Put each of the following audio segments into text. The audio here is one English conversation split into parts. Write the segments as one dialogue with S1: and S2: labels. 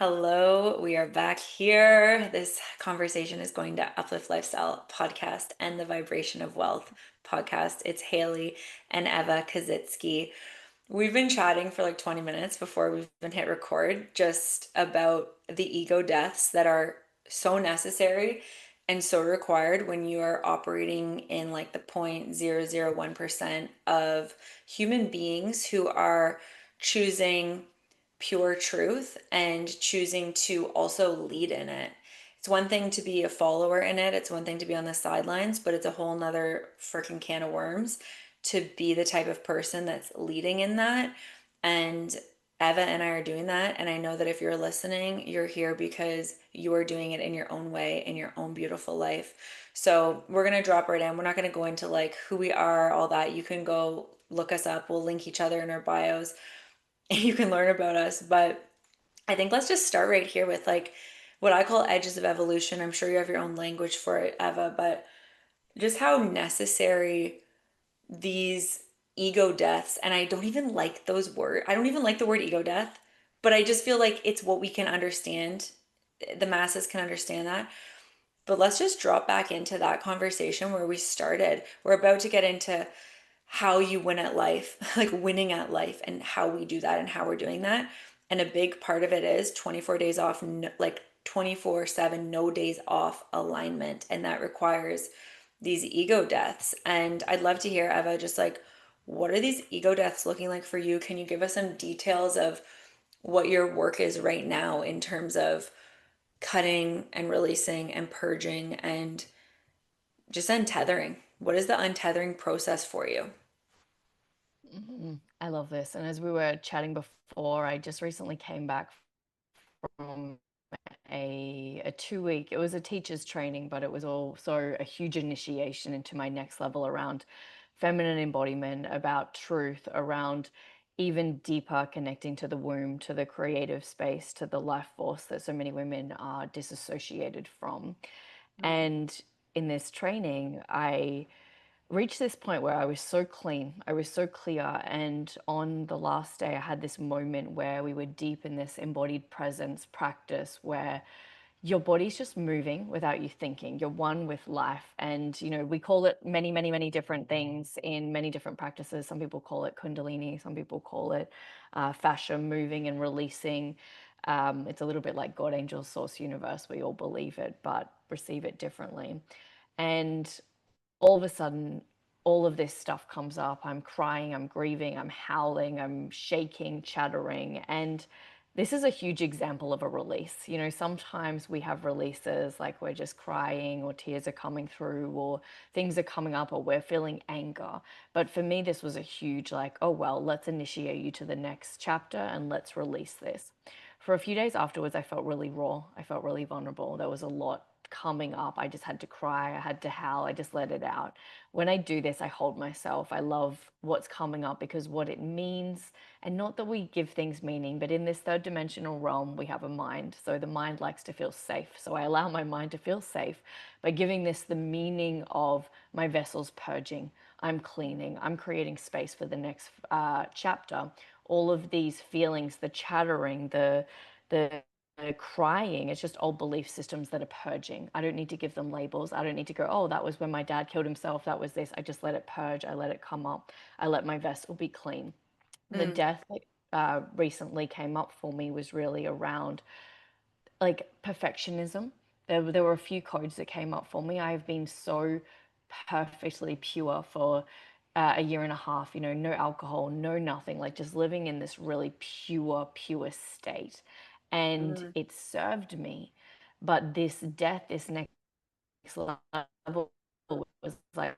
S1: Hello, we are back here. This conversation is going to Uplift Lifestyle podcast and the Vibration of Wealth podcast. It's Haley and Eva Kazitsky. We've been chatting for like 20 minutes before we've been hit record just about the ego deaths that are so necessary and so required when you are operating in like the 0.001% of human beings who are choosing pure truth and choosing to also lead in it. It's one thing to be a follower in it, it's one thing to be on the sidelines, but it's a whole nother freaking can of worms to be the type of person that's leading in that. And Eva and I are doing that. And I know that if you're listening, you're here because you are doing it in your own way, in your own beautiful life. So we're going to drop right in. We're not going to go into like who we are, all that. You can go look us up. We'll link each other in our bios and you can learn about us. But I think let's just start right here with like what I call edges of evolution. I'm sure you have your own language for it, Eva, but just how necessary these ego deaths, and I don't even like those words. I don't even like the word ego death, but I just feel like it's what we can understand. The masses can understand that. But let's just drop back into that conversation where we started. We're about to get into how you win at life, like winning at life, and how we do that and how we're doing that. And a big part of it is 24 days off, like 24/7, no days off alignment. And that requires these ego deaths. And I'd love to hear, Eva, just like, what are these ego deaths looking like for you? Can you give us some details of what your work is right now in terms of cutting and releasing and purging and just untethering? What is the untethering process for you?
S2: I love this. And as we were chatting before, I just recently came back from a 2 week, it was a teacher's training, but it was also a huge initiation into my next level around feminine embodiment, about truth, around even deeper connecting to the womb, to the creative space, to the life force that so many women are disassociated from. And in this training, I reached this point where I was so clean, I was so clear. And on the last day, I had this moment where we were deep in this embodied presence practice where your body's just moving without you thinking. You're one with life. And, we call it many, many, many different things in many different practices. Some people call it Kundalini, some people call it fascia moving and releasing. It's a little bit like God, angel, source, universe. We all believe it, but receive it differently. And all of a sudden, all of this stuff comes up. I'm crying, I'm grieving, I'm howling, I'm shaking, chattering. And this is a huge example of a release. Sometimes we have releases like we're just crying or tears are coming through or things are coming up or we're feeling anger. But for me, this was a huge, like, oh, well, let's initiate you to the next chapter and let's release this. For a few days afterwards, I felt really raw. I felt really vulnerable. There was a lot coming up. I just had to cry. I had to howl. I just let it out. When I do this, I hold myself. I love what's coming up because what it means, and not that we give things meaning, but in this third dimensional realm, we have a mind. So the mind likes to feel safe. So I allow my mind to feel safe by giving this the meaning of my vessel's purging. I'm cleaning. I'm creating space for the next chapter. All of these feelings, the chattering, the crying, it's just old belief systems that are purging. I don't need to give them labels. I don't need to go, oh, that was when my dad killed himself. That was this. I just let it purge. I let it come up. I let my vessel be clean. The
S1: Mm,
S2: death that recently came up for me was really around like perfectionism. There were a few codes that came up for me. I've been so perfectly pure for a year and a half, no alcohol, no nothing, like just living in this really pure, pure state. And
S1: mm,
S2: it served me. But this death, this next level was like,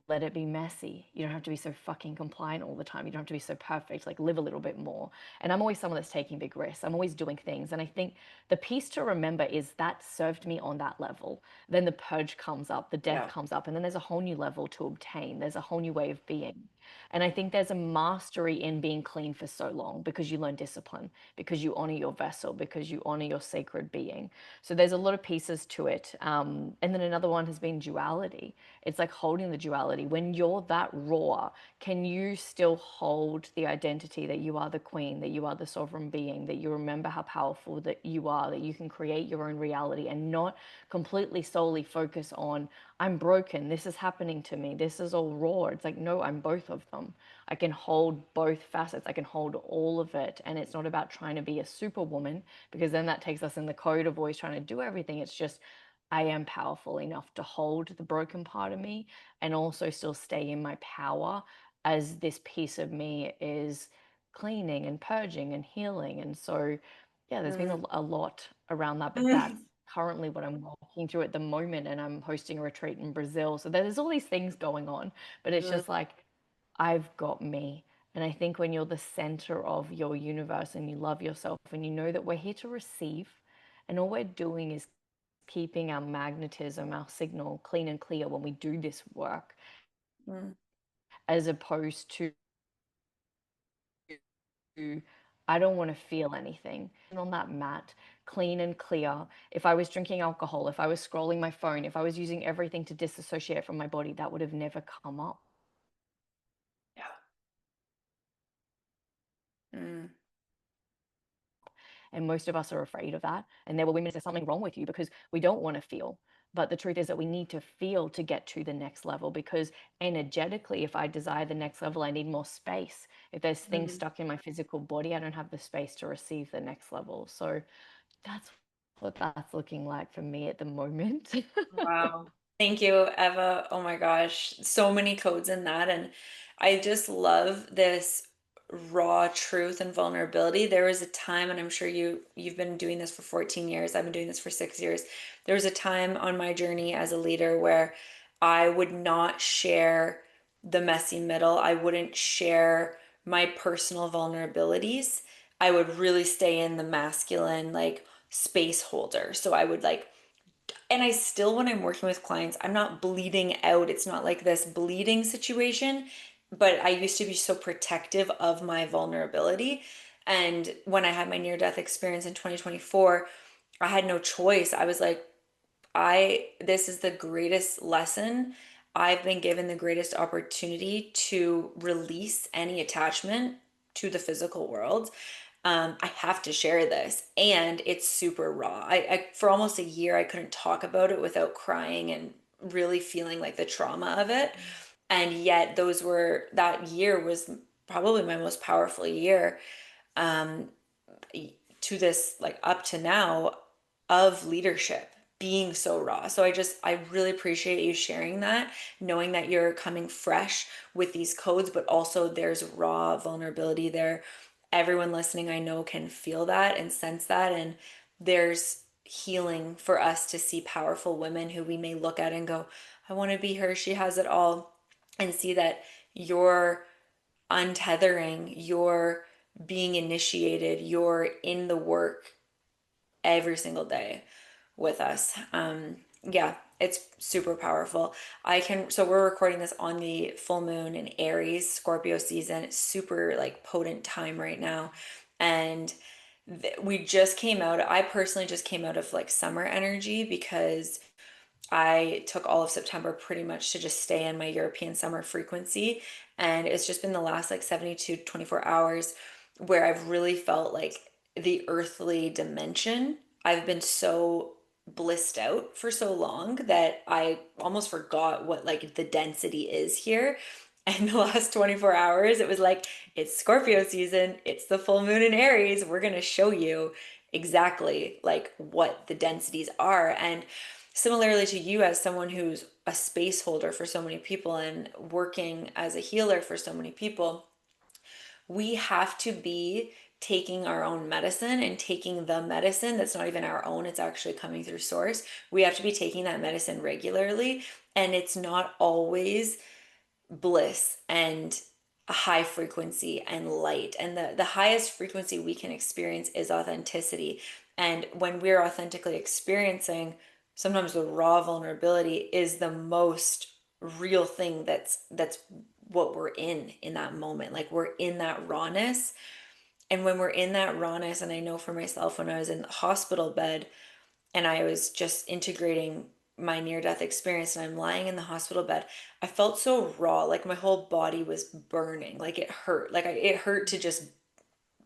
S2: let it be messy. You don't have to be so fucking compliant all the time. You don't have to be so perfect. Like, live a little bit more. And I'm always someone that's taking big risks. I'm always doing things. And I think the piece to remember is that served me on that level. Then the purge comes up, the death
S1: yeah.
S2: comes up, and then there's a whole new level to obtain. There's a whole new way of being. And I think there's a mastery in being clean for so long because you learn discipline, because you honor your vessel, because you honor your sacred being. So there's a lot of pieces to it. And then another one has been duality. It's like holding the duality. When you're that raw, can you still hold the identity that you are the queen, that you are the sovereign being, that you remember how powerful that you are, that you can create your own reality and not completely solely focus on, I'm broken, this is happening to me, this is all raw. It's like, no, I'm both of them. I can hold both facets, I can hold all of it. And it's not about trying to be a superwoman, because then that takes us in the code of always trying to do everything. It's just, I am powerful enough to hold the broken part of me and also still stay in my power as this piece of me is cleaning and purging and healing. And so, yeah, there's been
S1: Mm.
S2: a lot around that, but that's
S1: Mm.
S2: currently what I'm walking through at the moment. And I'm hosting a retreat in Brazil. So there's all these things going on, but it's
S1: Mm.
S2: just like, I've got me. And I think when you're the center of your universe and you love yourself and you know that we're here to receive, and all we're doing is keeping our magnetism, our signal clean and clear when we do this work,
S1: Mm.
S2: as opposed to, I don't want to feel anything. And on that mat, clean and clear. If I was drinking alcohol, if I was scrolling my phone, if I was using everything to disassociate from my body, that would have never come up.
S1: Yeah. Mm.
S2: And most of us are afraid of that. And there were women, there's something wrong with you because we don't want to feel. But the truth is that we need to feel to get to the next level, because energetically, if I desire the next level, I need more space. If there's things
S1: Mm.
S2: stuck in my physical body, I don't have the space to receive the next level. So that's what that's looking like for me at the moment.
S1: Wow. Thank you, Eva. Oh my gosh, so many codes in that. And I just love this raw truth and vulnerability. There was a time, and I'm sure you've been doing this for 14 years. I've been doing this for 6 years. There was a time on my journey as a leader where I would not share the messy middle. I wouldn't share my personal vulnerabilities. I would really stay in the masculine, like space holder. So I would like, and I still, when I'm working with clients, I'm not bleeding out. It's not like this bleeding situation, but I used to be so protective of my vulnerability. And when I had my near-death experience in 2024, I had no choice. I was like, this is the greatest lesson. I've been given the greatest opportunity to release any attachment to the physical world. I have to share this, and it's super raw. For almost a year, I couldn't talk about it without crying and really feeling like the trauma of it. And yet, that year was probably my most powerful year to this, like up to now, of leadership being so raw. So I really appreciate you sharing that, knowing that you're coming fresh with these codes, but also there's raw vulnerability there. Everyone listening, I know, can feel that and sense that. And there's healing for us to see powerful women who we may look at and go, I want to be her. She has it all. And see that you're untethering, you're being initiated, you're in the work every single day with us. Yeah, it's super powerful. So we're recording this on the full moon in Aries, Scorpio season. It's super like potent time right now. And I personally just came out of like summer energy because I took all of September pretty much to just stay in my European summer frequency. And it's just been the last like 72, 24 hours where I've really felt like the earthly dimension. I've been so blissed out for so long that I almost forgot what like the density is here. And the last 24 hours, it was like, it's Scorpio season, it's the full moon in Aries. We're going to show you exactly like what the densities are. And similarly to you, as someone who's a space holder for so many people and working as a healer for so many people, we have to be taking our own medicine and taking the medicine that's not even our own, it's actually coming through source. We have to be taking that medicine regularly, and it's not always bliss and a high frequency and light. And the highest frequency we can experience is authenticity. And when we're authentically experiencing, sometimes the raw vulnerability is the most real thing that's what we're in that moment. Like we're in that rawness. And when we're in that rawness, and I know for myself when I was in the hospital bed and I was just integrating my near death experience and I'm lying in the hospital bed, I felt so raw, like my whole body was burning, like it hurt, it hurt to just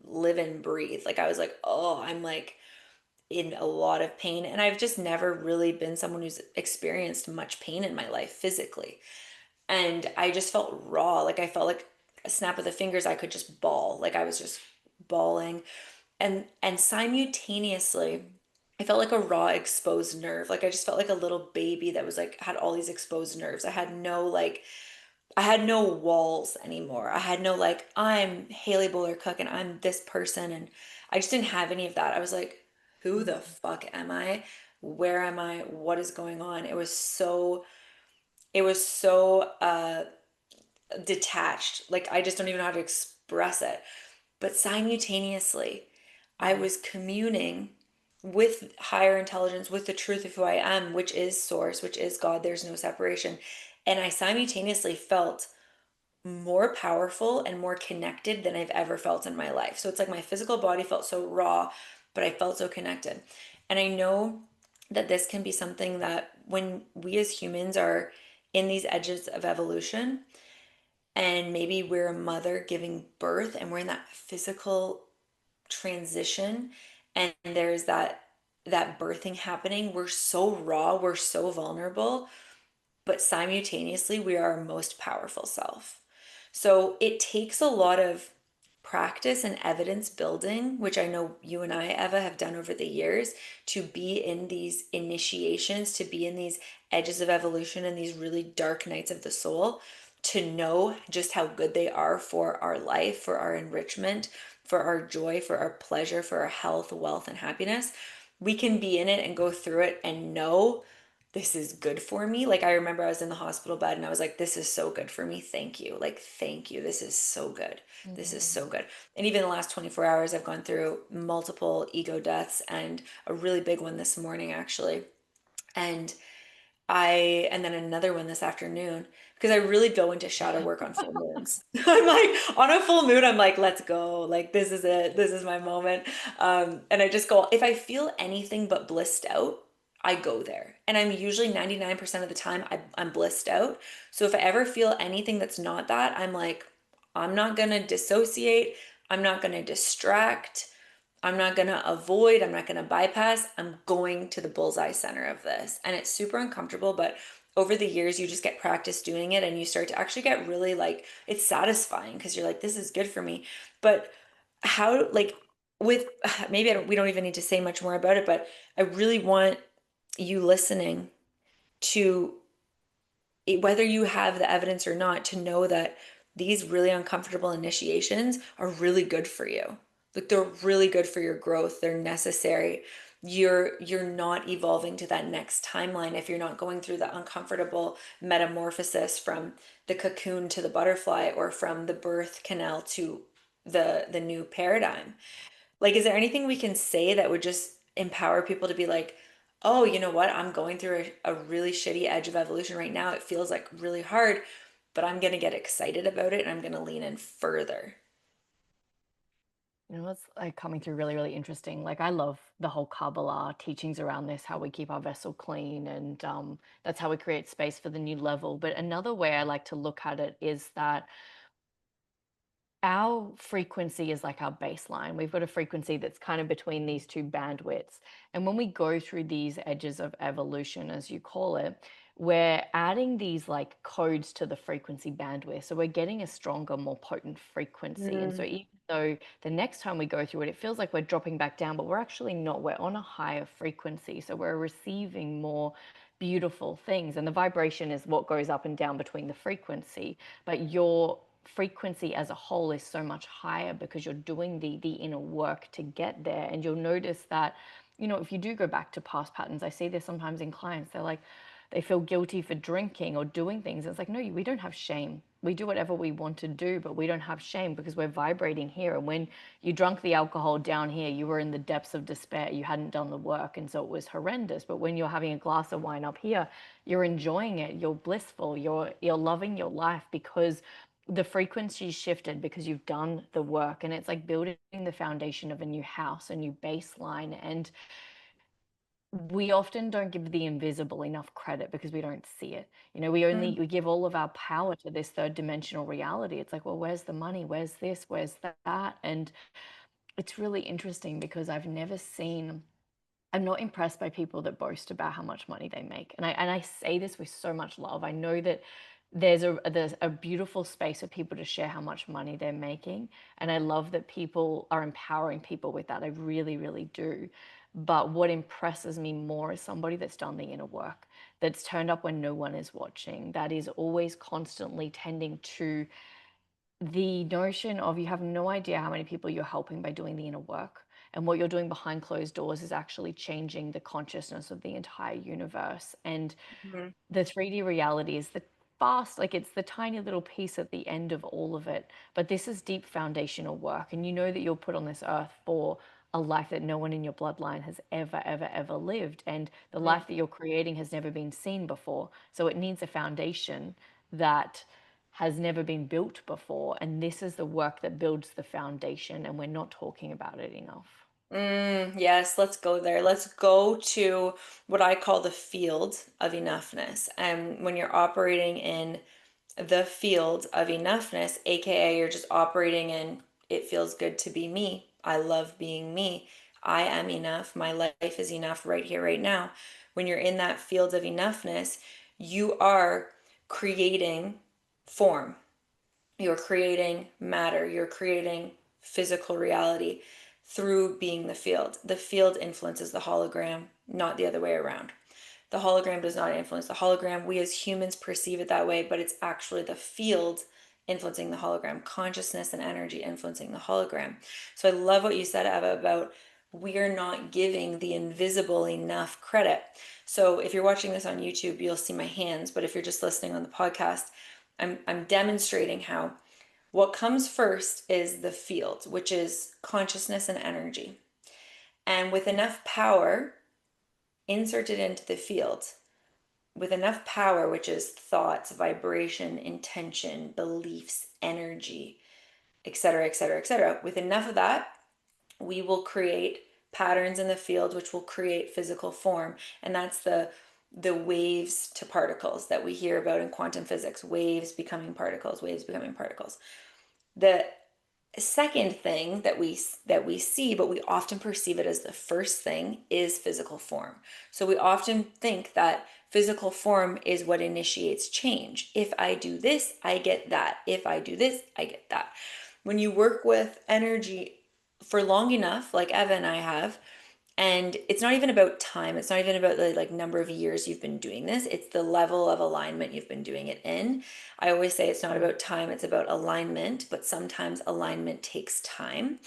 S1: live and breathe. Like I was like, oh, I'm like in a lot of pain. And I've just never really been someone who's experienced much pain in my life physically. And I just felt raw. Like I felt like a snap of the fingers, I could just bawl. Like I was just bawling. And simultaneously, I felt like a raw exposed nerve. Like I just felt like a little baby that was like had all these exposed nerves. I had no walls anymore. I had no like, I'm Haley Bowler-Cooke and I'm this person. And I just didn't have any of that. I was like, who the
S2: Mhm.
S1: fuck am I? Where am I? What is going on? It was so detached. Like I just don't even know how to express it. But simultaneously, I
S2: Mhm.
S1: was communing with higher intelligence, with the truth of who I am, which is source, which is God. There's no separation. And I simultaneously felt more powerful and more connected than I've ever felt in my life. So it's like my physical body felt so raw, but I felt so connected. And I know that this can be something that when we as humans are in these edges of evolution, and maybe we're a mother giving birth and we're in that physical transition and there's that birthing happening, we're so raw, we're so vulnerable, but simultaneously we are our most powerful self. So it takes a lot of practice and evidence building, which I know you and I, Eva, have done over the years, to be in these initiations, to be in these edges of evolution and these really dark nights of the soul, to know just how good they are for our life, for our enrichment, for our joy, for our pleasure, for our health, wealth, and happiness. We can be in it and go through it and know this is good for me. Like I remember I was in the hospital bed and I was like, this is so good for me. Thank you. Like, thank you. This is so good. This is
S2: Mhm.
S1: so good. And even the last 24 hours, I've gone through multiple ego deaths and a really big one this morning, actually. And and then another one this afternoon because I really go into shadow work on full moons. I'm like, on a full moon, I'm like, let's go. Like, this is it. This is my moment. And I just go, if I feel anything but blissed out, I go there. And I'm usually 99% of the time, I'm blissed out. So if I ever feel anything that's not that, I'm like, I'm not going to dissociate. I'm not going to distract. I'm not going to avoid, I'm not going to bypass. I'm going to the bullseye center of this. And it's super uncomfortable, but over the years, you just get practice doing it and you start to actually get really like, it's satisfying because you're like, this is good for me. But how, like, with maybe we don't even need to say much more about it, but I really want you listening to whether you have the evidence or not, to know that these really uncomfortable initiations are really good for you. Like they're really good for your growth. They're necessary. You're not evolving to that next timeline if you're not going through the uncomfortable metamorphosis from the cocoon to the butterfly or from the birth canal to the new paradigm. Like, is there anything we can say that would just empower people to be like, oh, you know what? I'm going through a really shitty edge of evolution right now. It feels like really hard, but I'm going to get excited about it and I'm going to lean in further.
S2: You know, it's like coming through really, really interesting. Like I love the whole Kabbalah teachings around this, how we keep our vessel clean, and that's how we create space for the new level. But another way I like to look at it is that our frequency is like our baseline. We've got a frequency that's kind of between these two bandwidths. And when we go through these edges of evolution, as you call it, we're adding these like codes to the frequency bandwidth. So we're getting a stronger, more potent frequency. And so
S1: Mm,
S2: even though the next time we go through it, it feels like we're dropping back down, but we're actually not. We're on a higher frequency. So we're receiving more beautiful things. And the vibration is what goes up and down between the frequency. But your frequency as a whole is so much higher because you're doing the inner work to get there. And you'll notice that, you know, if you do go back to past patterns, I see this sometimes in clients, they're like, they feel guilty for drinking or doing things. It's like, no, we don't have shame. We do whatever we want to do, but we don't have shame because we're vibrating here. And when you drunk the alcohol down here, you were in the depths of despair. You hadn't done the work. And so it was horrendous. But when you're having a glass of wine up here, you're enjoying it. You're blissful. You're loving your life because the frequency shifted because you've done the work. And it's like building the foundation of a new house, a new baseline. And we often don't give the invisible enough credit because we don't see it. We give all of our power to this third dimensional reality. It's like, well, where's the money? Where's this? Where's that? And it's really interesting because I'm not impressed by people that boast about how much money they make. And I say this with so much love. I know that there's a beautiful space for people to share how much money they're making. And I love that people are empowering people with that. I really, really do. But what impresses me more is somebody that's done the inner work, that's turned up when no one is watching, that is always constantly tending to the notion of, you have no idea how many people you're helping by doing the inner work. And what you're doing behind closed doors is actually changing the consciousness of the entire universe. And
S1: Mhm.
S2: the 3D reality is the fast, like it's the tiny little piece at the end of all of it. But this is deep foundational work. And you know that you're put on this earth for a life that no one in your bloodline has ever, ever, ever lived. And the
S1: Mhm.
S2: life that you're creating has never been seen before. So it needs a foundation that has never been built before. And this is the work that builds the foundation. And we're not talking about it enough.
S1: Yes, let's go there. Let's go to what I call the field of enoughness. And when you're operating in the field of enoughness, aka you're just operating in it feels good to be me. I love being me. I am enough. My life is enough right here, right now. When you're in that field of enoughness, you are creating form. You're creating matter. You're creating physical reality through being the field. The field influences the hologram, not the other way around. The hologram does not influence the hologram. We as humans perceive it that way, but it's actually the field influencing the hologram, consciousness and energy influencing the hologram. So I love what you said, Eva, about we're not giving the invisible enough credit. So if you're watching this on YouTube, you'll see my hands, but if you're just listening on the podcast, I'm demonstrating how what comes first is the field, which is consciousness and energy. And with enough power inserted into the field, with enough power, which is thoughts, vibration, intention, beliefs, energy, etc., etc., etc., with enough of that, we will create patterns in the field which will create physical form. And that's the waves to particles that we hear about in quantum physics, waves becoming particles, waves becoming particles. The second thing that we see, but we often perceive it as the first thing, is physical form. So we often think that physical form is what initiates change. If I do this, I get that. If I do this, I get that. When you work with energy for long enough, like Eva and I have, and it's not even about time. It's not even about the like number of years you've been doing this. It's the level of alignment you've been doing it in. I always say it's not about time, it's about alignment, but sometimes alignment takes time.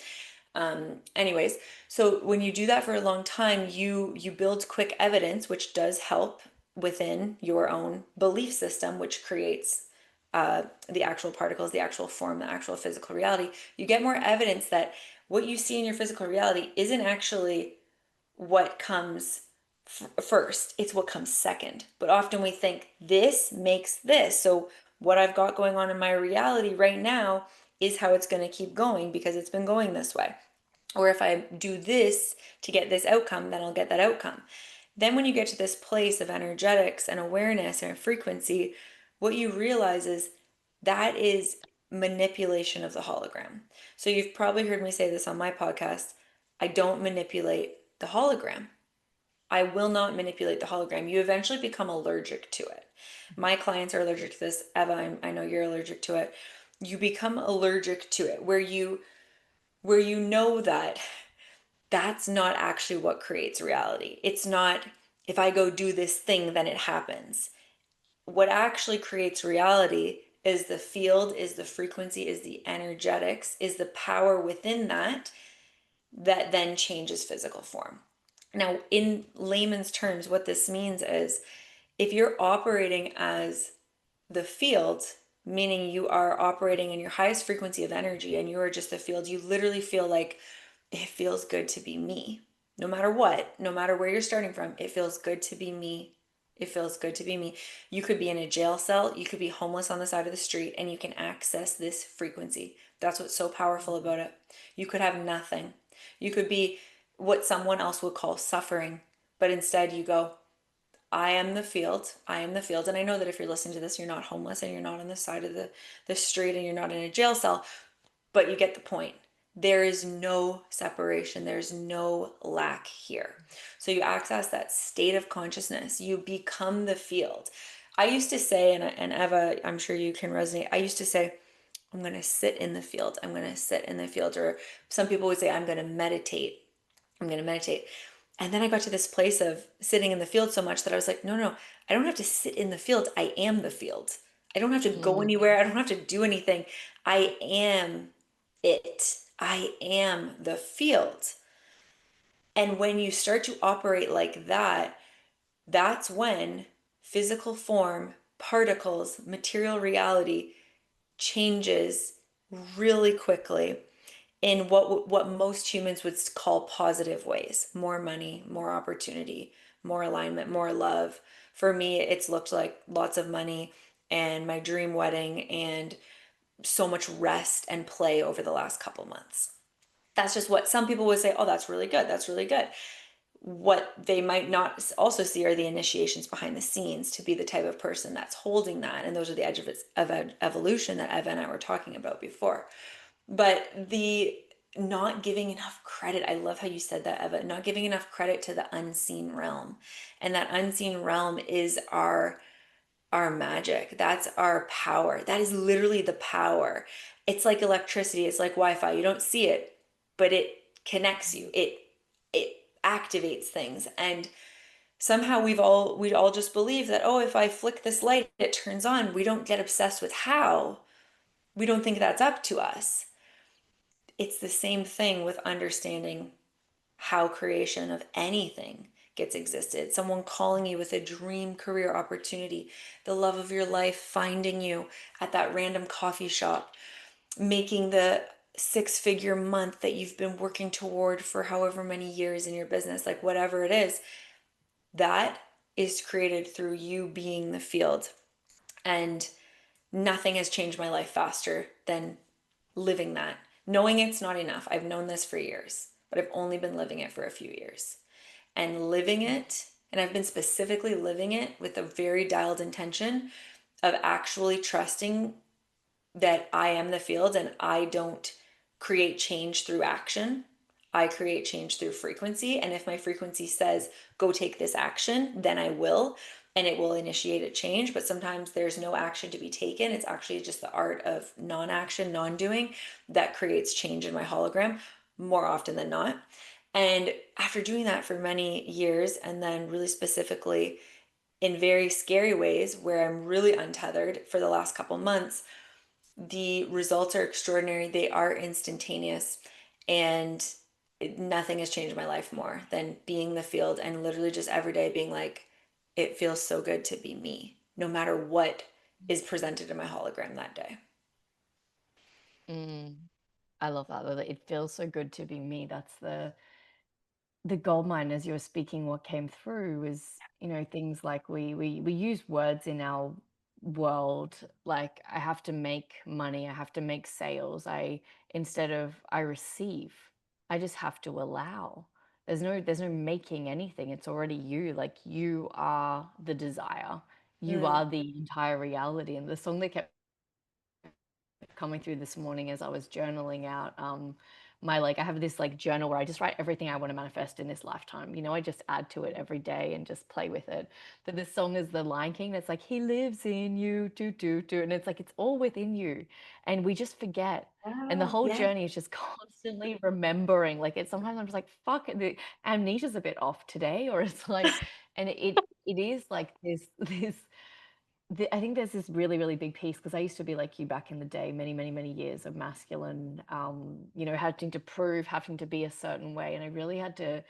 S1: Anyways, so when you do that for a long time, you build quick evidence, which does help within your own belief system, which creates the actual particles, the actual form, the actual physical reality. You get more evidence that what you see in your physical reality isn't actually what comes first, it's what comes second. But often we think this makes this. So, what I've got going on in my reality right now is how it's going to keep going because it's been going this way. Or if I do this to get this outcome, then I'll get that outcome. Then, when you get to this place of energetics and awareness and frequency, what you realize is that is manipulation of the hologram. So, you've probably heard me say this on my podcast. I don't manipulate the hologram. I will not manipulate the hologram. You eventually become allergic to it. My clients are allergic to this. Eva, I know you're allergic to it. You become allergic to it where you know that that's not actually what creates reality. It's not if I go do this thing, then it happens. What actually creates reality is the field, is the frequency, is the energetics, is the power within that then changes physical form. Now, in layman's terms, what this means is if you're operating as the field, meaning you are operating in your highest frequency of energy and you are just the field, you literally feel like it feels good to be me. No matter what, no matter where you're starting from, it feels good to be me. It feels good to be me. You could be in a jail cell, you could be homeless on the side of the street, and you can access this frequency. That's what's so powerful about it. You could have nothing. You could be what someone else would call suffering, but instead you go, I am the field. I am the field. And I know that if you're listening to this, you're not homeless and you're not on the side of the street and you're not in a jail cell, but you get the point. There is no separation. There's no lack here. So you access that state of consciousness. You become the field. I used to say, and Eva, I'm sure you can resonate. I used to say, I'm going to sit in the field. I'm going to sit in the field. Or some people would say, I'm going to meditate. I'm going to meditate. And then I got to this place of sitting in the field so much that I was like, no, no, I don't have to sit in the field. I am the field. I don't have to go
S2: Mm,
S1: anywhere. I don't have to do anything. I am it. I am the field. And when you start to operate like that, that's when physical form, particles, material reality changes really quickly in what most humans would call positive ways. More money, more opportunity, more alignment, more love. For me, it's looked like lots of money and my dream wedding and so much rest and play over the last couple months. That's just what some people would say, oh, that's really good. That's really good. What they might not also see are the initiations behind the scenes to be the type of person that's holding that. And those are the edge of evolution that Eva and I were talking about before. But the not giving enough credit, I love how you said that, Eva, not giving enough credit to the unseen realm. And that unseen realm is our magic. That's our power. That is literally the power. It's like electricity, it's like Wi-Fi. You don't see it, but it connects you. It activates things. And somehow we all just believe that, oh, if I flick this light, it turns on. We don't get obsessed with how. We don't think that's up to us. It's the same thing with understanding how creation of anything gets existed. Someone calling you with a dream career opportunity, the love of your life finding you at that random coffee shop, making the six-figure month that you've been working toward for however many years in your business, like whatever it is, that is created through you being the field. And nothing has changed my life faster than living that. Knowing it's not enough. I've known this for years, but I've only been living it for a few years. And living it, and I've been specifically living it with a very dialed intention of actually trusting that I am the field and I don't create change through action. I create change through frequency. And if my frequency says, go take this action, then I will. And it will initiate a change. But sometimes there's no action to be taken. It's actually just the art of non action, non doing that creates change in my hologram more often than not. And after doing that for many years, and then really specifically in very scary ways where I'm really untethered for the last couple months, the results are extraordinary. They are instantaneous. And nothing has changed my life more than being the field and literally just every day being like, it feels so good to be me, no matter what is presented in my hologram that day.
S2: mm. I love that, though, that it feels so good to be me. That's the gold mine as you were speaking. What came through is, things like we use words in our world, like I have to make money, I have to make sales. I Instead of I receive, I just have to allow. There's no making anything. It's already you. Like you are the desire. You
S1: Mm.
S2: are the entire reality. And the song that kept coming through this morning as I was journaling out my, like, I have this like journal where I just write everything I want to manifest in this lifetime. I just add to it every day and just play with it. But this song is the Lion King. It's like he lives in you, do do do, and it's like it's all within you, and we just forget. And the
S1: Oh,
S2: whole
S1: yeah.
S2: journey is just constantly remembering. Like it's sometimes I'm just like, fuck, the amnesia's a bit off today, or it's like, and it is like this I think there's this really, really big piece because I used to be like you back in the day, many, many, many years of masculine, having to prove, having to be a certain way. And I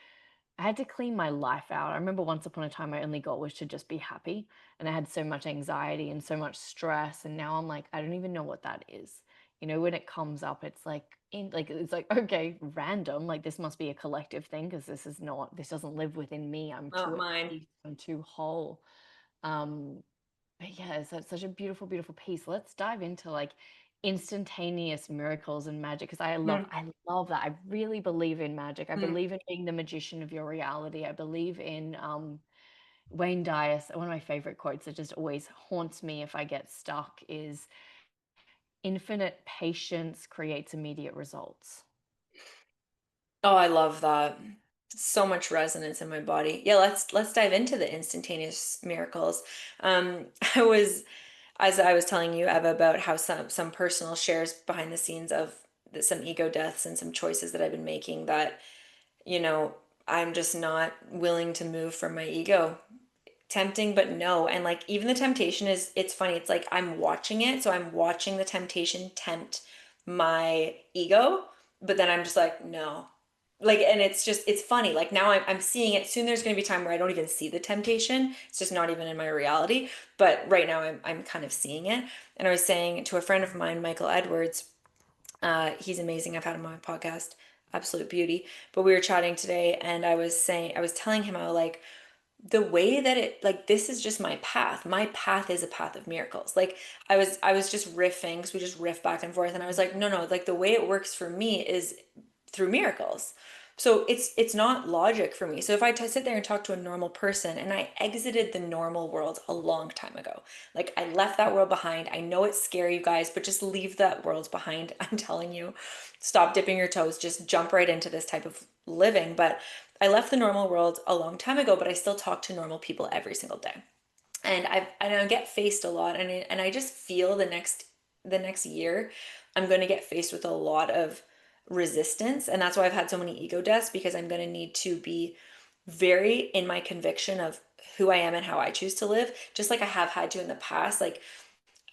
S2: had to clean my life out. I remember once upon a time, my only goal was to just be happy. And I had so much anxiety and so much stress. And now I'm like, I don't even know what that is. When it comes up, it's like, it's like, okay, random. Like this must be a collective thing because this doesn't live within me. I'm too
S1: Not
S2: at
S1: mine.
S2: peace. I'm too whole. Um, but yeah, it's such a beautiful, beautiful piece. Let's dive into like instantaneous miracles and magic because
S1: Mm.
S2: I love that. I really believe in magic. I
S1: Mm.
S2: believe in being the magician of your reality. I believe in Wayne Dyer. One of my favorite quotes that just always haunts me if I get stuck is infinite patience creates immediate results.
S1: Oh, I love that. So much resonance in my body. Yeah, let's dive into the instantaneous miracles. I was as I was telling you, Eva, about how some personal shares behind the scenes of some ego deaths and some choices that I've been making that, you know, I'm just not willing to move from my ego. Tempting, but no. And like even the temptation is, it's funny. It's like I'm watching it, so I'm watching the temptation tempt my ego, but then I'm just like, no. Like, and it's just, it's funny. Like now I'm seeing it. Soon there's going to be a time where I don't even see the temptation. It's just not even in my reality. But right now I'm kind of seeing it. And I was saying to a friend of mine, Michael Edwards, he's amazing. I've had him on my podcast, absolute beauty. But we were chatting today and I was telling him how like, the way that it like this is just my path is a path of miracles. Like I was just riffing because we just riff back and forth and I was like, no, like the way it works for me is through miracles. So it's not logic for me. So if sit there and talk to a normal person, and I exited the normal world a long time ago, like I left that world behind. I know it's scary, you guys, but just leave that world behind. I'm telling you, stop dipping your toes, just jump right into this type of living. But I left the normal world a long time ago, but I still talk to normal people every single day. And I get faced a lot, and I just feel the next year I'm going to get faced with a lot of resistance, and that's why I've had so many ego deaths, because I'm going to need to be very in my conviction of who I am and how I choose to live, just like I have had to in the past. Like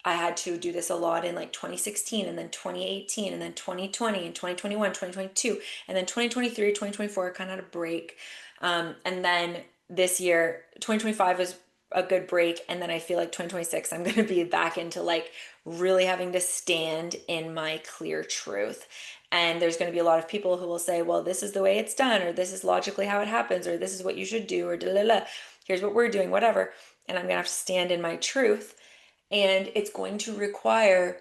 S1: I had to do this a lot in like 2016 and then 2018 and then 2020 and 2021, 2022, and then 2023, 2024 kind of had a break. And then this year, 2025 was a good break. And then I feel like 2026, I'm going to be back into like really having to stand in my clear truth. And there's going to be a lot of people who will say, well, this is the way it's done, or this is logically how it happens, or this is what you should do, or da la la. Here's what we're doing, whatever. And I'm going to have to stand in my truth, and it's going to require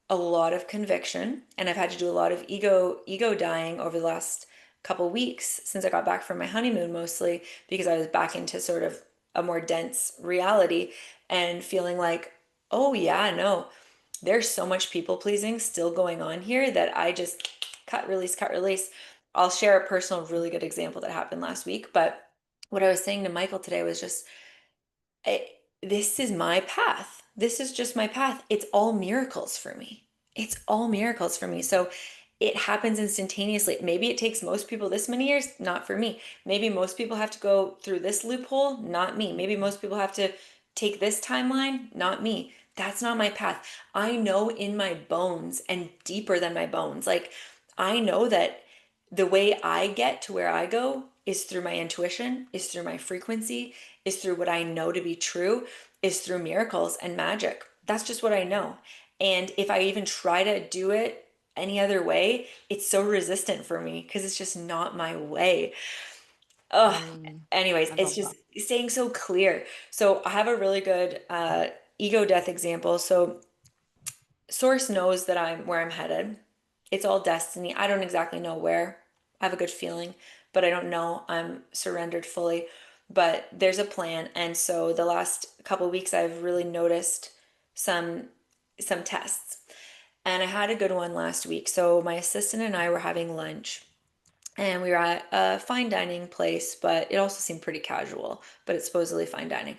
S1: a lot of conviction. And I've had to do a lot of ego dying over the last couple weeks since I got back from my honeymoon, mostly because I was back into sort of a more dense reality and feeling like, oh yeah, no, there's so much people pleasing still going on here that I just cut, release, cut, release. I'll share a personal really good example that happened last week. But what I was saying to Michael today was just, it, this is my path. This is just my path. It's all miracles for me. It's all miracles for me. So it happens instantaneously. Maybe it takes most people this many years, not for me. Maybe most people have to go through this loophole, not me. Maybe most people have to take this timeline, not me. That's not my path. I know in my bones and deeper than my bones. Like, I know that the way I get to where I go is through my intuition, is through my frequency, is through what I know to be true, is through miracles and magic. That's just what I know. And if I even try to do it any other way, it's so resistant for me because it's just not my way. Ugh.
S2: Mm,
S1: Anyways,
S2: I
S1: it's
S2: love
S1: just
S2: that.
S1: staying so clear. So I have a really good ego death example. So Source knows that I'm where I'm headed. It's all destiny. I don't exactly know where. I have a good feeling, but I don't know. I'm surrendered fully. But there's a plan. And so the last couple of weeks I've really noticed some some tests. And I had a good one last week. So my assistant and I were having lunch, and we were at a fine dining place, but it also seemed pretty casual, but it's supposedly fine dining.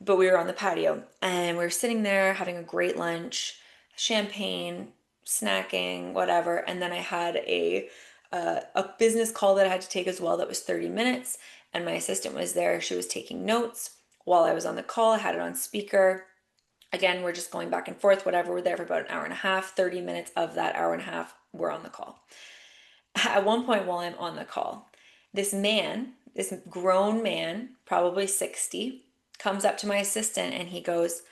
S1: But we were on the patio and we were sitting there having a great lunch, champagne, snacking, whatever. And then I had a business call that I had to take as well that was 30 minutes. And my assistant was there. She was taking notes while I was on the call. I had it on speaker. Again, we're just going back and forth, whatever. We're there for about an hour and a half. 30 minutes of that hour and a half, we're on the call. At one point while I'm on the call, this grown man, probably 60, comes up to my assistant and he goes,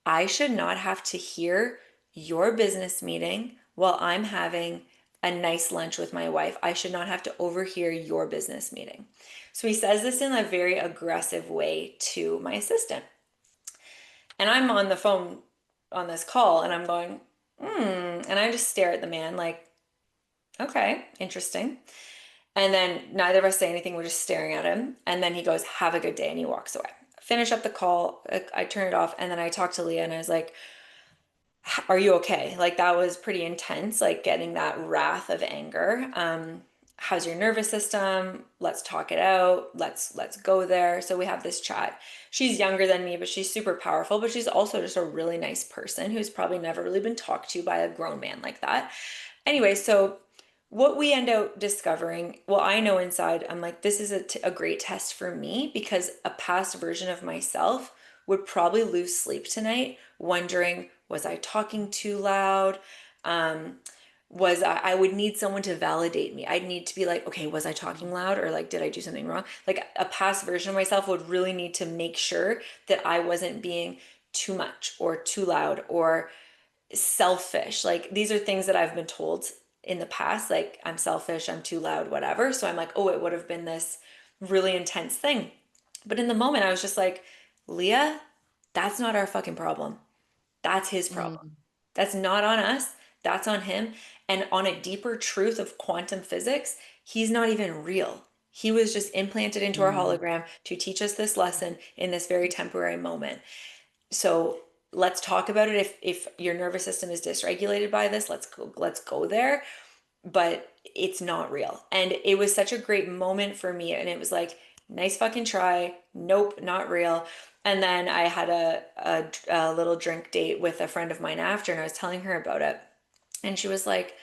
S1: I should not have to hear your business meeting while I'm having a nice lunch with my wife. I should not have to overhear your business meeting. So he says this in a very aggressive way to my assistant. And I'm on the phone on this call and I'm going, And I just stare at the man like, okay, interesting. And then neither of us say anything. We're just staring at him. And then he goes, have a good day. And he walks away. Finish up the call. I turn it off. And then I talked to Leah and I was like, are you okay? Like that was pretty intense, like getting that wrath of anger. How's your nervous system? Let's talk it out. Let's go there. So we have this chat. She's younger than me, but she's super powerful, but she's also just a really nice person who's probably never really been talked to by a grown man like that. Anyway, so what we end up discovering, well, I know inside, I'm like, this is a great test for me because a past version of myself would probably lose sleep tonight, wondering, was I talking too loud? Um, I would need someone to validate me. I'd need to be like, okay, was I talking loud or like, did I do something wrong? Like a past version of myself would really need to make sure that I wasn't being too much or too loud or selfish. Like these are things that I've been told in the past, like I'm selfish, I'm too loud, whatever. So I'm like, oh, it would have been this really intense thing. But in the moment, I was just like, Leah, that's not our fucking problem. That's his problem.
S2: Mm,
S1: That's not on us. That's on him. And on a deeper truth of quantum physics, he's not even real. He was just implanted into our
S2: mm,
S1: hologram to teach us this lesson in this very temporary moment. So let's talk about it. If your nervous system is dysregulated by this, let's go there. But it's not real. And it was such a great moment for me. And it was like, nice fucking try. Nope, not real. And then I had a little drink date with a friend of mine after, and I was telling her about it. And she was like,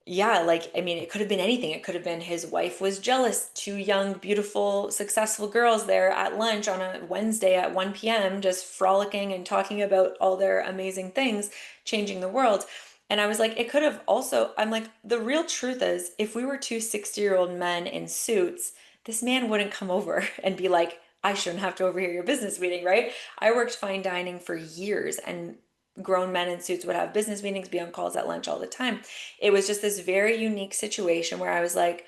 S1: yeah, like, I mean, it could have been anything. It could have been his wife was jealous. Two young, beautiful, successful girls there at lunch on a Wednesday at 1 p.m., just frolicking and talking about all their amazing things, changing the world. And I was like, it could have also, I'm like, the real truth is, if we were two 60-year-old men in suits, this man wouldn't come over and be like, I shouldn't have to overhear your business meeting, right? I worked fine dining for years, and grown men in suits would have business meetings, be on calls at lunch all the time. It was just this very unique situation where I was like,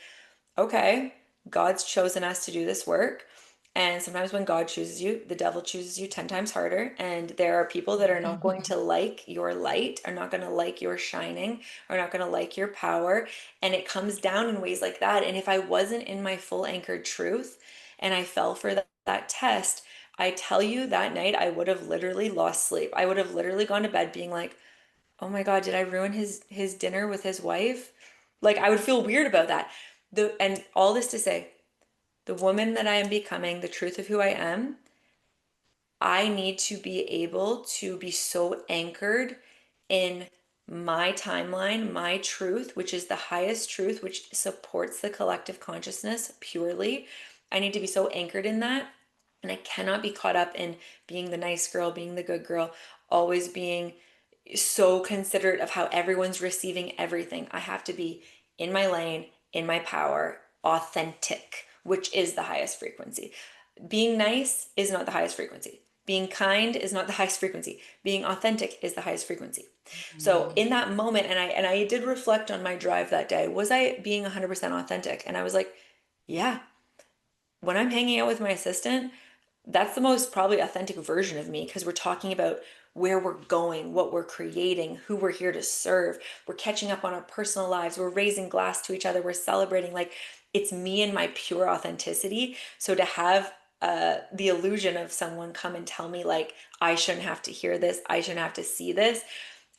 S1: okay, God's chosen us to do this work. And sometimes when God chooses you, the devil chooses you 10 times harder. And there are people that are not going to like your light, are not going to like your shining, are not going to like your power. And it comes down in ways like that. And if I wasn't in my full anchored truth and I fell for that test, I tell you that night I would have literally lost sleep. I would have literally gone to bed being like, oh my God, did I ruin his dinner with his wife? Like I would feel weird about that. And all this to say, the woman that I am becoming, the truth of who I am, I need to be able to be so anchored in my timeline, my truth, which is the highest truth, which supports the collective consciousness purely. I need to be so anchored in that. And I cannot be caught up in being the nice girl, being the good girl, always being so considerate of how everyone's receiving everything. I have to be in my lane, in my power, authentic, which is the highest frequency. Being nice is not the highest frequency. Being kind is not the highest frequency. Being authentic is the highest frequency. So
S2: mm.
S1: in that moment, and I did reflect on my drive that day, was I being 100% authentic? And I was like, yeah, when I'm hanging out with my assistant, that's the most probably authentic version of me because we're talking about where we're going, what we're creating, who we're here to serve. We're catching up on our personal lives. We're raising glass to each other. We're celebrating. Like it's me and my pure authenticity. So to have the illusion of someone come and tell me like I shouldn't have to hear this, I shouldn't have to see this.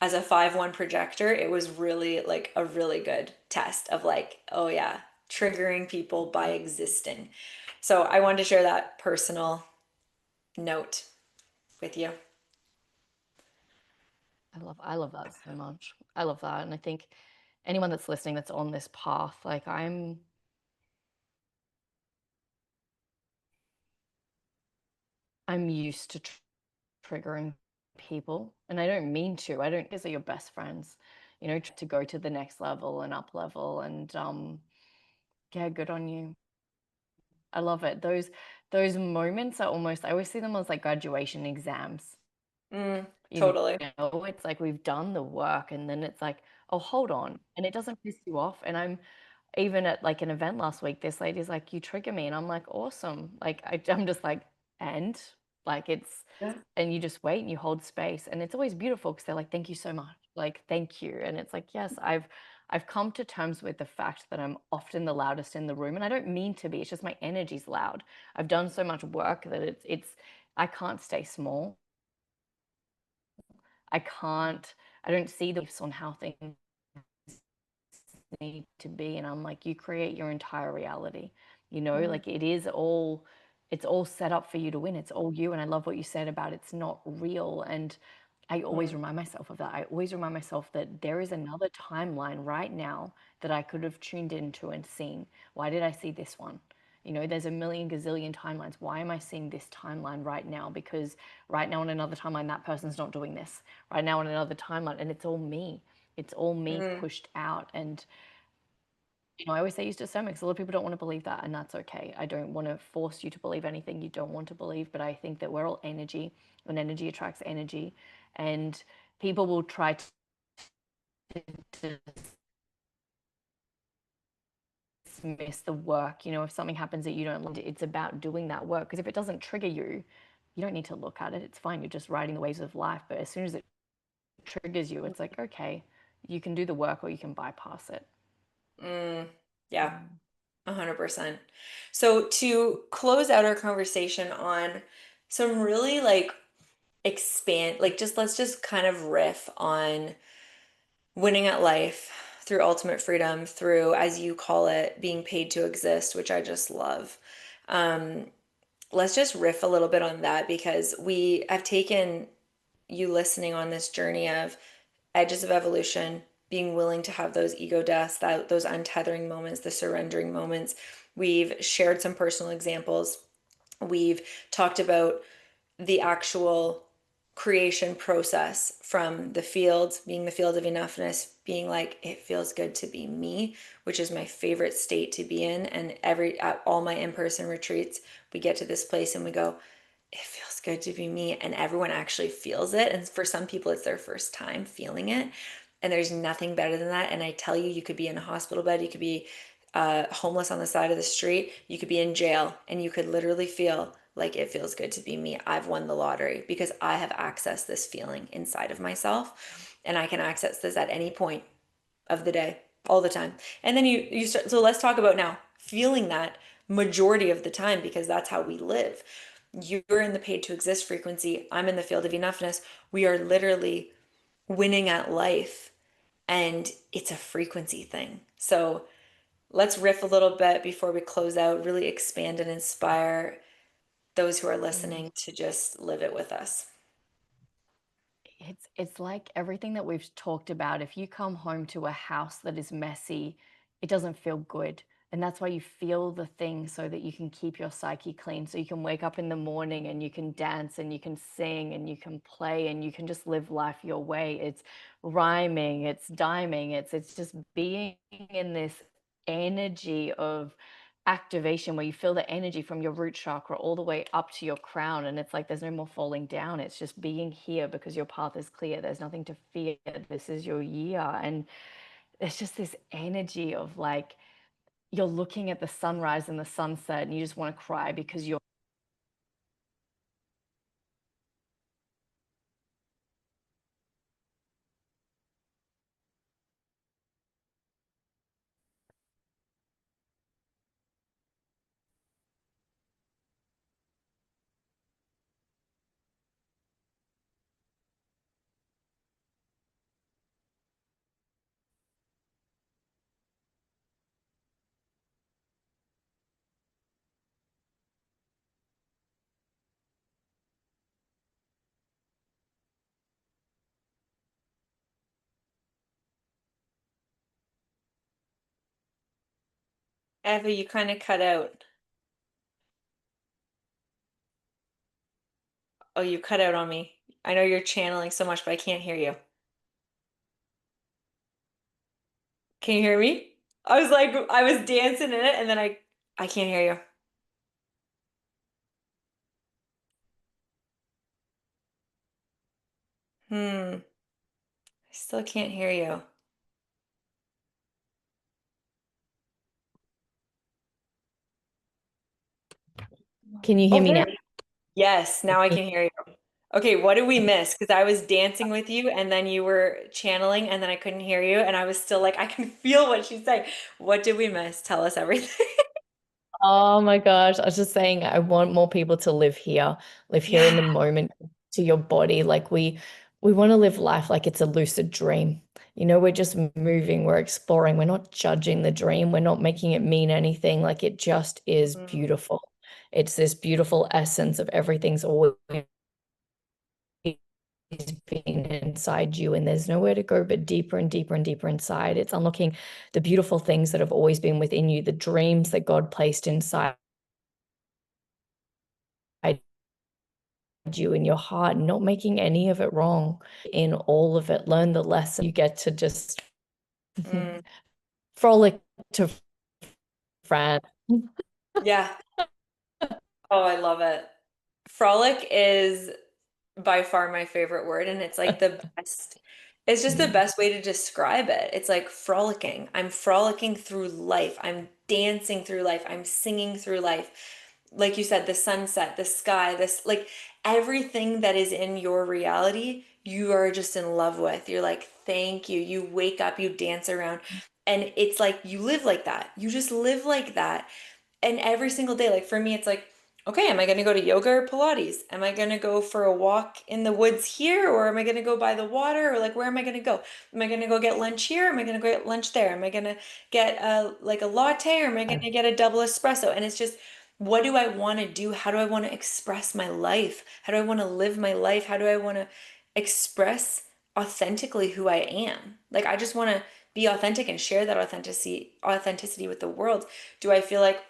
S1: As a 5-1 projector, it was really like a really good test of like, oh yeah, triggering people by existing. So I wanted to share that personal note with you.
S2: I love that so much. I love that. And I think anyone that's listening that's on this path, like I'm used to triggering people, and I don't mean to. I don't because they're your best friends, to go to the next level and up level. And yeah, good on you. I love it. Those moments are almost, I always see them as like graduation exams. You
S1: Totally.
S2: know, it's like we've done the work, and then it's like, oh, hold on. And it doesn't piss you off. And I'm even at like an event last week, this lady's like, you trigger me. And I'm like, awesome. Like, I'm just like, and like it's,
S1: Yeah.
S2: and you just wait and you hold space. And it's always beautiful because they're like, thank you so much. like, thank you. And it's like, yes, I've come to terms with the fact that I'm often the loudest in the room, and I don't mean to be. It's just my energy's loud. I've done so much work that it's I can't stay small. I can't I don't see the beliefs on how things need to be. And I'm like, you create your entire reality,
S1: Mm,
S2: like it's all set up for you to win. It's all you. And I love what you said about it's not real. And I always
S1: mm,
S2: remind myself of that. I always remind myself that there is another timeline right now that I could have tuned into and seen. Why did I see this one? There's a million gazillion timelines. Why am I seeing this timeline right now? Because right now on another timeline, that person's not doing this. Right now on another timeline, and it's all me. It's all me
S1: mm,
S2: pushed out. And I always say use discernment because a lot of people don't want to believe that, and that's okay. I don't want to force you to believe anything you don't want to believe, but I think that we're all energy, and energy attracts energy, and people will try to dismiss the work. If something happens that you don't like, it's about doing that work. Because if it doesn't trigger you, you don't need to look at it. It's fine. You're just riding the waves of life. But as soon as it triggers you, it's like, okay, you can do the work or you can bypass it.
S1: mm. Yeah, 100%. So to close out our conversation on some really like expand, like just let's just kind of riff on winning at life through ultimate freedom, through, as you call it, being paid to exist, which I just love. Um, let's just riff a little bit on that because we have taken you listening on this journey of edges of evolution, being willing to have those ego deaths, those untethering moments, the surrendering moments. We've shared some personal examples. We've talked about the actual creation process from the field, being the field of enoughness, being like, it feels good to be me, which is my favorite state to be in. And at all my in-person retreats, we get to this place and we go, it feels good to be me. And everyone actually feels it. And for some people, it's their first time feeling it. And there's nothing better than that. And I tell you, you could be in a hospital bed, you could be homeless on the side of the street, you could be in jail, and you could literally feel like it feels good to be me. I've won the lottery because I have accessed this feeling inside of myself, and I can access this at any point of the day, all the time. And then you start. So let's talk about now feeling that majority of the time because that's how we live. You're in the paid to exist frequency. I'm in the field of enoughness. We are literally winning at life, and it's a frequency thing. So let's riff a little bit before we close out, really expand and inspire those who are
S2: Mm.
S1: listening to just live it with us.
S2: It's like everything that we've talked about. If you come home to a house that is messy, it doesn't feel good. And that's why you feel the thing so that you can keep your psyche clean. So you can wake up in the morning and you can dance and you can sing and you can play and you can just live life your way. It's rhyming, it's diming, it's just being in this energy of activation where you feel the energy from your root chakra all the way up to your crown, and it's like there's no more falling down. It's just being here because your path is clear. There's nothing to fear. This is your year. And there's just this energy of like you're looking at the sunrise and the sunset and you just want to cry because you're
S1: Eva, you kind of cut out. Oh, you cut out on me. I know you're channeling so much, but I can't hear you. Can you hear me? I was like, I was dancing in it, and then I can't hear you. I still can't hear you.
S2: Can you hear
S1: Oh,
S2: me now?
S1: there. Yes, now I can hear you. Okay, what did we miss? Because I was dancing with you and then you were channeling and then I couldn't hear you and I was still like, I can feel what she's saying. What did we miss? Tell us everything.
S2: Oh my gosh. I was just saying, I want more people to live here in
S1: Yeah.
S2: the moment to your body. Like we want to live life like it's a lucid dream. We're just moving, we're exploring, we're not judging the dream, we're not making it mean anything. Like it just is
S1: Mm,
S2: beautiful. It's this beautiful essence of everything's always been inside you, and there's nowhere to go but deeper and deeper and deeper inside. It's unlocking the beautiful things that have always been within you, the dreams that God placed inside you in your heart, not making any of it wrong in all of it. Learn the lesson. You get to just
S1: mm.
S2: frolic to France.
S1: Yeah. Oh, I love it. Frolic is by far my favorite word, and it's like the best. It's just the best way to describe it. It's like frolicking. I'm frolicking through life. I'm dancing through life. I'm singing through life. Like you said, the sunset, the sky, this like everything that is in your reality, you are just in love with. You're like, thank you. You wake up, you dance around, and it's like you live like that. You just live like that. And every single day, like for me, it's like, okay, am I going to go to yoga or Pilates? Am I going to go for a walk in the woods here, or am I going to go by the water, or like where am I going to go? Am I going to go get lunch here? Am I going to go get lunch there? Am I going to get like a latte, or am I going to get a double espresso? And it's just, what do I want to do? How do I want to express my life? How do I want to live my life? How do I want to express authentically who I am? Like I just want to be authentic and share that authenticity with the world. Do I feel like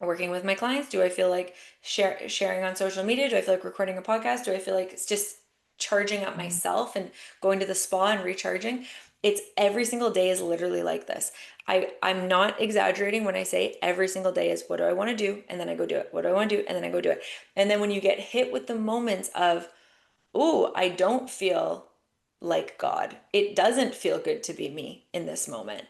S1: working with my clients? Do I feel like sharing on social media? Do I feel like recording a podcast? Do I feel like it's just charging up myself and going to the spa and recharging? It's every single day is literally like this. I'm not exaggerating when I say every single day is what do I want to do? And then I go do it. What do I want to do? And then I go do it. And then when you get hit with the moments of, oh, I don't feel like God. It doesn't feel good to be me in this moment.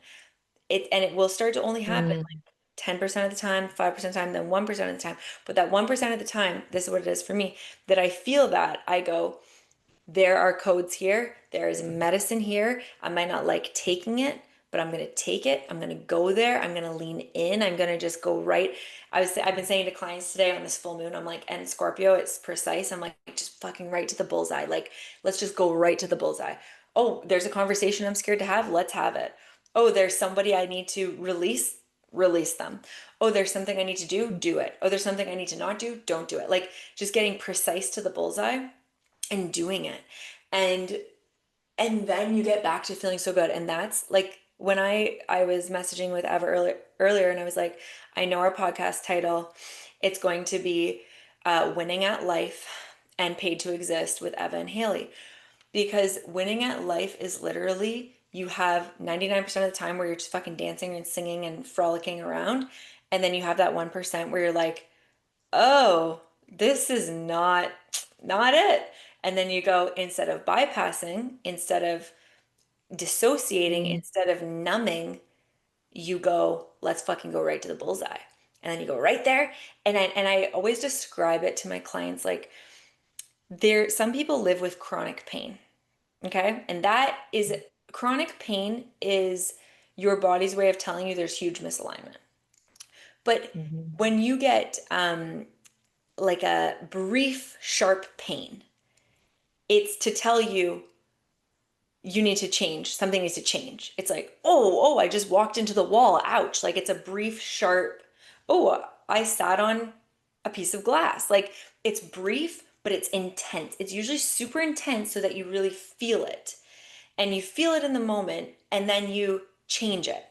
S1: It will start to only happen
S2: Mm,
S1: 10% of the time, 5% of the time, then 1% of the time. But that 1% of the time, this is what it is for me, that I feel that I go, there are codes here. There is medicine here. I might not like taking it, but I'm going to take it. I'm going to go there. I'm going to lean in. I'm going to just go right. I've been saying to clients today on this full moon, I'm like, and Scorpio, it's precise. I'm like, just fucking right to the bullseye. Like, let's just go right to the bullseye. Oh, there's a conversation I'm scared to have. Let's have it. Oh, there's somebody I need to release them. Oh, there's something I need to do it. Oh, there's something I need to not do, don't do it. Like just getting precise to the bullseye and doing it. And then you get back to feeling so good. And that's like when I was messaging with Eva earlier and I was like, I know our podcast title, it's going to be Winning at Life and Paid to Exist with Eva and Haley. Because winning at life is literally you have 99% of the time where you're just fucking dancing and singing and frolicking around. And then you have that 1% where you're like, oh, this is not it. And then you go, instead of bypassing, instead of dissociating,
S2: mm,
S1: instead of numbing, you go, let's fucking go right to the bullseye. And then you go right there. And I always describe it to my clients like some people live with chronic pain. Okay. And that is chronic pain is your body's way of telling you there's huge misalignment. But
S2: mhm,
S1: when you get like a brief, sharp pain, it's to tell you you need to change. Something needs to change. It's like, oh, I just walked into the wall. Ouch. Like it's a brief, sharp, oh, I sat on a piece of glass. Like it's brief, but it's intense. It's usually super intense so that you really feel it. And you feel it in the moment and then you change it.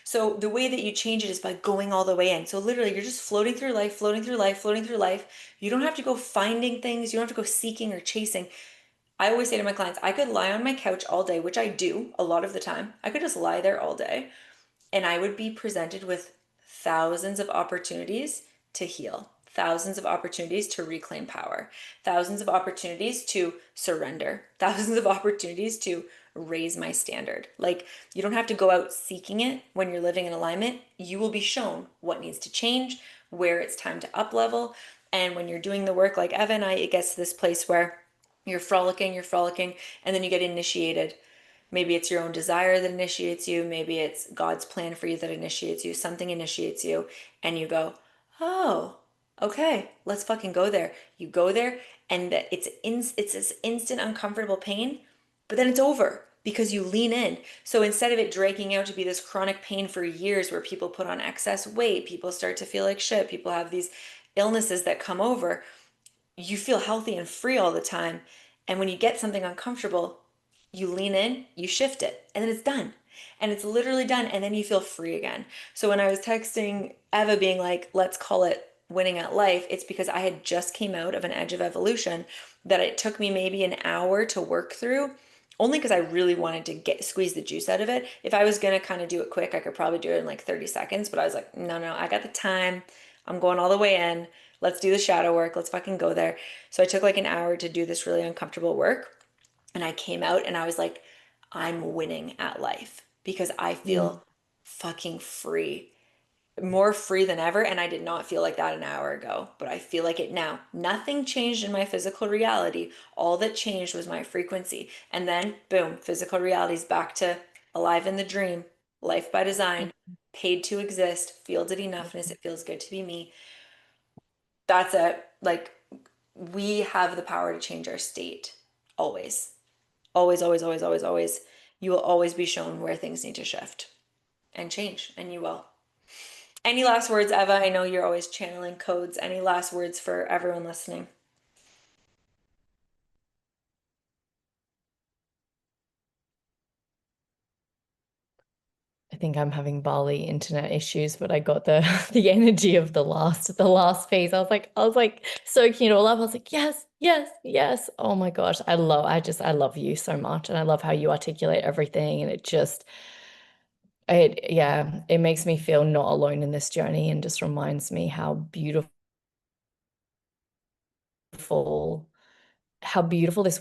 S1: So the way that you change it is by going all the way in. So literally you're just floating through life, floating through life, floating through life. You don't have to go finding things. You don't have to go seeking or chasing. I always say to my clients, I could lie on my couch all day, which I do a lot of the time. I could just lie there all day and I would be presented with thousands of opportunities to heal, thousands of opportunities to reclaim power, thousands of opportunities to surrender, thousands of opportunities to raise my standard. Like, you don't have to go out seeking it when you're living in alignment. You will be shown what needs to change, where it's time to up level. And when you're doing the work like Eva and I, it gets to this place where you're frolicking, and then you get initiated. Maybe it's your own desire that initiates you, maybe it's God's plan for you that initiates you, something initiates you, and you go, oh, okay, let's fucking go there. You go there, and it's this instant uncomfortable pain, but then it's over because you lean in. So instead of it dragging out to be this chronic pain for years where people put on excess weight, people start to feel like shit, people have these illnesses that come over, you feel healthy and free all the time. And when you get something uncomfortable, you lean in, you shift it, and then it's done. And it's literally done. And then you feel free again. So when I was texting Eva being like, let's call it winning at life, it's because I had just came out of an edge of evolution that it took me maybe an hour to work through. Only because I really wanted to get squeeze the juice out of it. If I was gonna kind of do it quick, I could probably do it in like 30 seconds. But I was like, no, no, I got the time. I'm going all the way in. Let's do the shadow work. Let's fucking go there. So I took like an hour to do this really uncomfortable work. And I came out and I was like, I'm winning at life because I
S2: Mm.
S1: feel fucking free, more free than ever. And I did not feel like that an hour ago, but I feel like it now. Nothing changed in my physical reality. All that changed was my frequency. And then, boom, physical reality is back to alive in the dream, life by design, paid to exist, fields of enoughness. It feels good to be me. That's it. Like, we have the power to change our state always. Always, always, always, always, always. You will always be shown where things need to shift and change, and you will. Any last words, Eva? I know you're always channeling codes. Any last words for everyone listening?
S2: I think I'm having Bali internet issues, but I got the the energy of the last piece. I was like soaking it all up. I was like, yes, yes, yes. Oh my gosh. I love you so much. And I love how you articulate everything. And it makes me feel not alone in this journey and just reminds me how beautiful this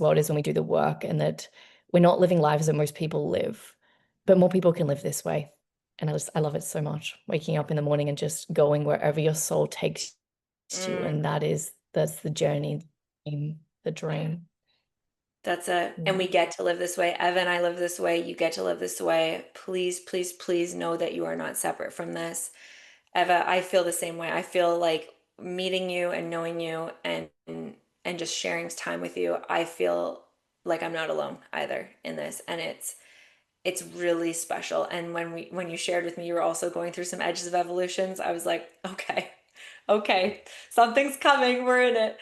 S2: world is when we do the work and that we're not living lives that most people live, but more people can live this way. And I love it so much. Waking up in the morning and just going wherever your soul takes you.
S1: Mm,
S2: And that's the journey, the dream.
S1: that's it. And we
S2: Mm.
S1: get to live this way. Eva and I live this way. You get to live this way. Please, please, please know that you are not separate from this. Eva, I feel the same way. I feel like meeting you and knowing you and just sharing time with you, I feel like I'm not alone either in this. And it's really special. And when you shared with me you were also going through some edges of evolutions, I was like, okay, okay, something's coming. We're in it.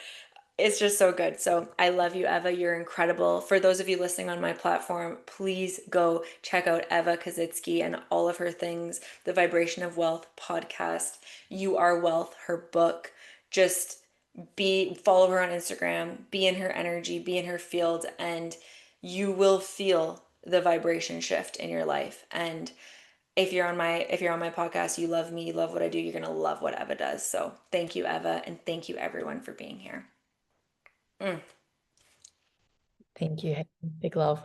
S1: It's just so good. So I love you, Eva. You're incredible. For those of you listening on my platform, please go check out Eva Kazitsky and all of her things, the Vibration of Wealth podcast, You Are Wealth, her book. Just follow her on Instagram, be in her energy, be in her field, and you will feel the vibration shift in your life. And if you're on my podcast, you love me, you love what I do, you're gonna love what Eva does. So thank you, Eva, and thank you everyone for being here. Mm.
S2: Thank you. Big love.